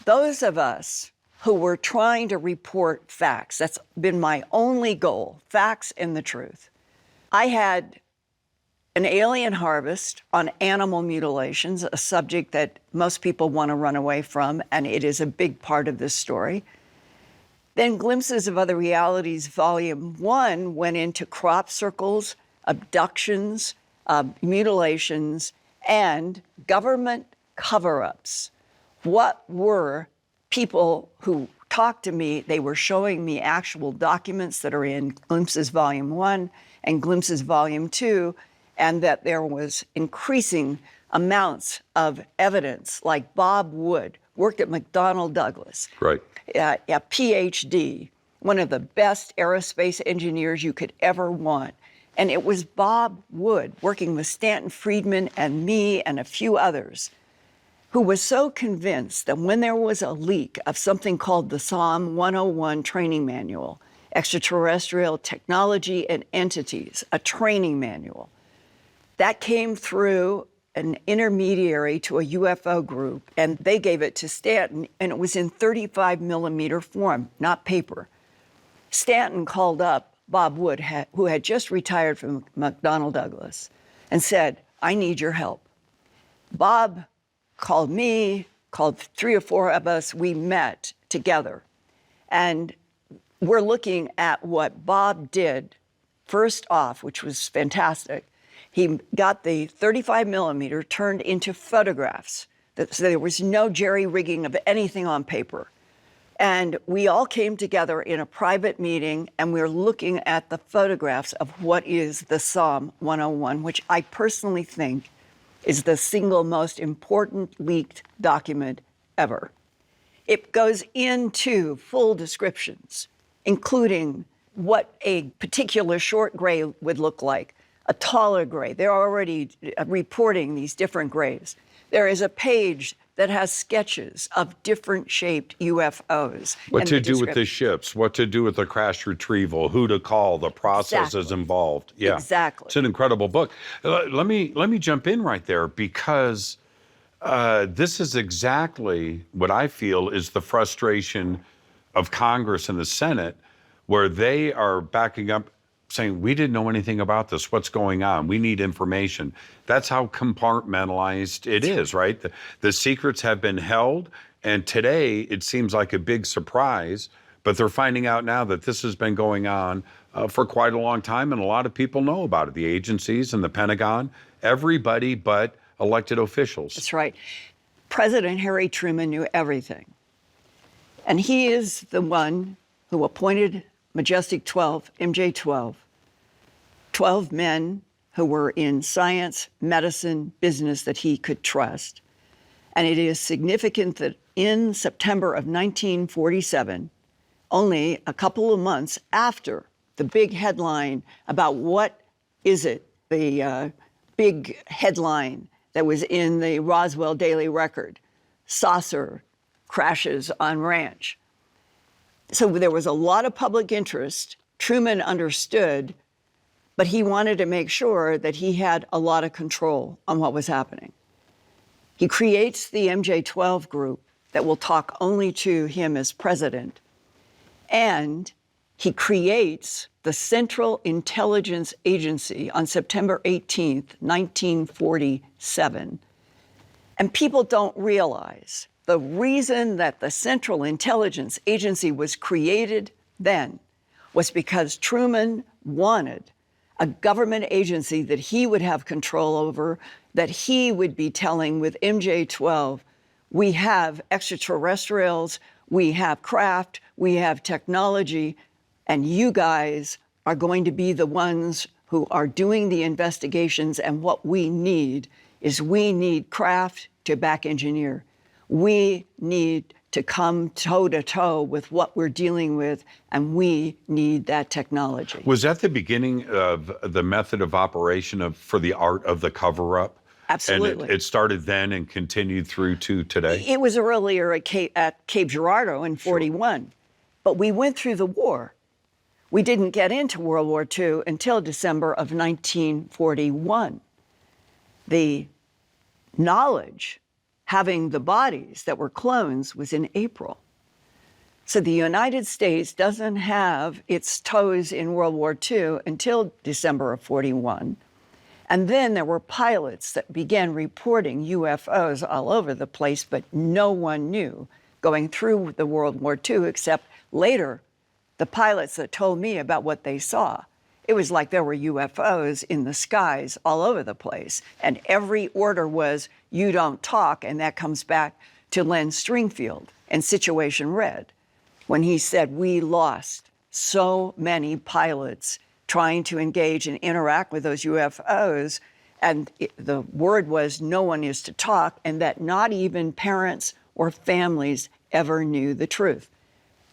those of us who were trying to report facts, that's been my only goal, facts and the truth. I had an alien harvest on animal mutilations, a subject that most people want to run away from, and it is a big part of this story. Then Glimpses of Other Realities, Volume 1 went into crop circles, abductions, mutilations, and government cover-ups. What were people who talked to me? They were showing me actual documents that are in Glimpses Volume 1 and Glimpses Volume 2, and that there was increasing amounts of evidence, like Bob Wood, worked at McDonnell Douglas. Right. A PhD, one of the best aerospace engineers you could ever want. And it was Bob Wood, working with Stanton Friedman and me and a few others, who was so convinced that when there was a leak of something called the Psalm 101 training manual, Extraterrestrial Technology and Entities, a training manual, that came through an intermediary to a UFO group, and they gave it to Stanton, and it was in 35 millimeter form, not paper. Stanton called up Bob Wood, who had just retired from McDonnell Douglas, and said, I need your help. Bob called me, called 3 or 4 of us, we met together. And we're looking at what Bob did first off, which was fantastic. He got the 35 millimeter turned into photographs. So there was no jerry-rigging of anything on paper. And we all came together in a private meeting, and we were looking at the photographs of what is the Psalm 101, which I personally think is the single most important leaked document ever. It goes into full descriptions, including what a particular short gray would look like, a taller gray. They're already reporting these different grays. There is a page that has sketches of different shaped UFOs. What to do with the ships, what to do with the crash retrieval, who to call, the processes involved. Yeah, exactly. It's an incredible book. Let me jump in right there, because this is exactly what I feel is the frustration of Congress and the Senate, where they are backing up saying, we didn't know anything about this. What's going on? We need information. That's how compartmentalized it is, right? The secrets have been held, and today it seems like a big surprise, but they're finding out now that this has been going on for quite a long time, and a lot of people know about it. The agencies and the Pentagon, everybody but elected officials. That's right. President Harry Truman knew everything. And he is the one who appointed Majestic 12, MJ-12, 12 men who were in science, medicine, business that he could trust. And it is significant that in September of 1947, only a couple of months after the big headline about what is it, the big headline that was in the Roswell Daily Record, saucer crashes on ranch. So there was a lot of public interest. Truman understood, but he wanted to make sure that he had a lot of control on what was happening. He creates the MJ-12 group that will talk only to him as president. And he creates the Central Intelligence Agency on September 18th, 1947. And people don't realize the reason that the Central Intelligence Agency was created then was because Truman wanted a government agency that he would have control over, that he would be telling with MJ-12, we have extraterrestrials, we have craft, we have technology, and you guys are going to be the ones who are doing the investigations, and what we need is we need craft to back engineer. We need to come toe-to-toe with what we're dealing with, and we need that technology. Was that the beginning of the method of operation for the art of the cover-up? Absolutely. And it started then and continued through to today? It was earlier at Cape Girardeau in 41, sure. But we went through the war. We didn't get into World War II until December of 1941. The knowledge having the bodies that were clones was in April. So the United States doesn't have its toes in World War II until December of 41. And then there were pilots that began reporting UFOs all over the place, but no one knew going through the World War II, except later, the pilots that told me about what they saw. It was like there were UFOs in the skies all over the place. And every order was, you don't talk. And that comes back to Len Stringfield and Situation Red, when he said, we lost so many pilots trying to engage and interact with those UFOs. And the word was, no one is to talk, and that not even parents or families ever knew the truth.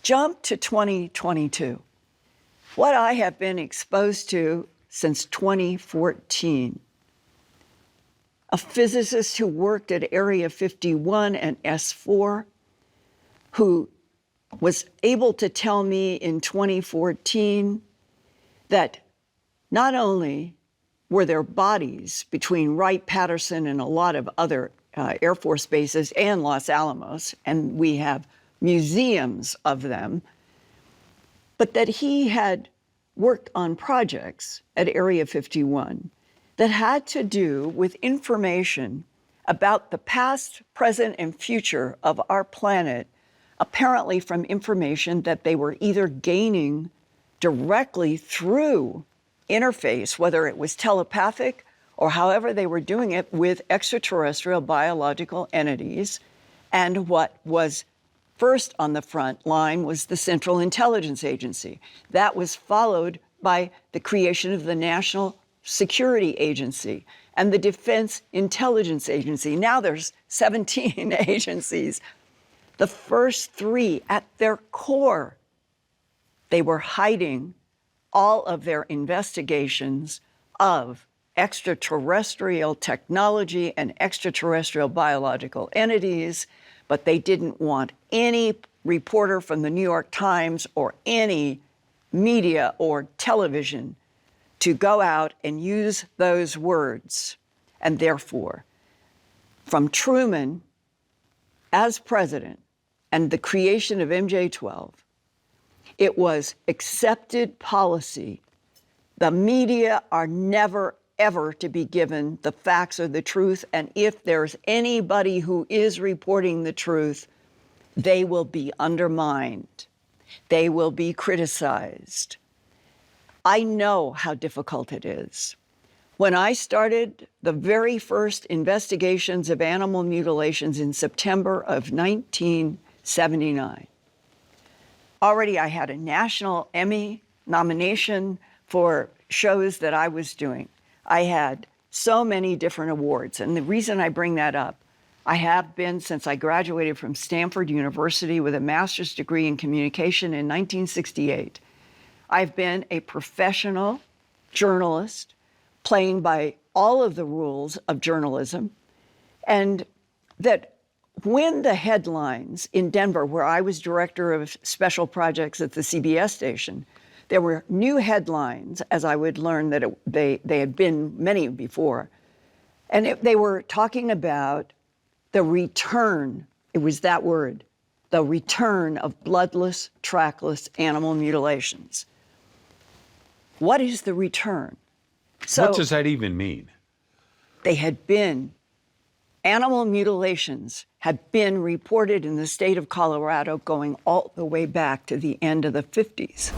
Jump to 2022. What I have been exposed to since 2014. A physicist who worked at Area 51 and S4, who was able to tell me in 2014 that not only were there bodies between Wright-Patterson and a lot of other Air Force bases and Los Alamos, and we have museums of them, but that he had worked on projects at Area 51 that had to do with information about the past, present, and future of our planet, apparently from information that they were either gaining directly through interface, whether it was telepathic or however they were doing it with extraterrestrial biological entities. And what was first on the front line was the Central Intelligence Agency. That was followed by the creation of the National Security Agency and the Defense Intelligence Agency. Now there's 17 agencies. The first three, at their core, they were hiding all of their investigations of extraterrestrial technology and extraterrestrial biological entities, but they didn't want any reporter from the New York Times or any media or television to go out and use those words. And therefore, from Truman as president and the creation of MJ-12, it was accepted policy. The media are never, ever to be given the facts or the truth. And if there's anybody who is reporting the truth, they will be undermined. They will be criticized. I know how difficult it is. When I started the very first investigations of animal mutilations in September of 1979, already I had a national Emmy nomination for shows that I was doing. I had so many different awards. And the reason I bring that up, I have been since I graduated from Stanford University with a master's degree in communication in 1968. I've been a professional journalist, playing by all of the rules of journalism, and that when the headlines in Denver, where I was director of special projects at the CBS station, there were new headlines, as I would learn that they had been many before, and they were talking about the return, it was that word, the return of bloodless, trackless animal mutilations. What is the return? So what does that even mean? They had been, animal mutilations had been reported in the state of Colorado going all the way back to the end of the 50s.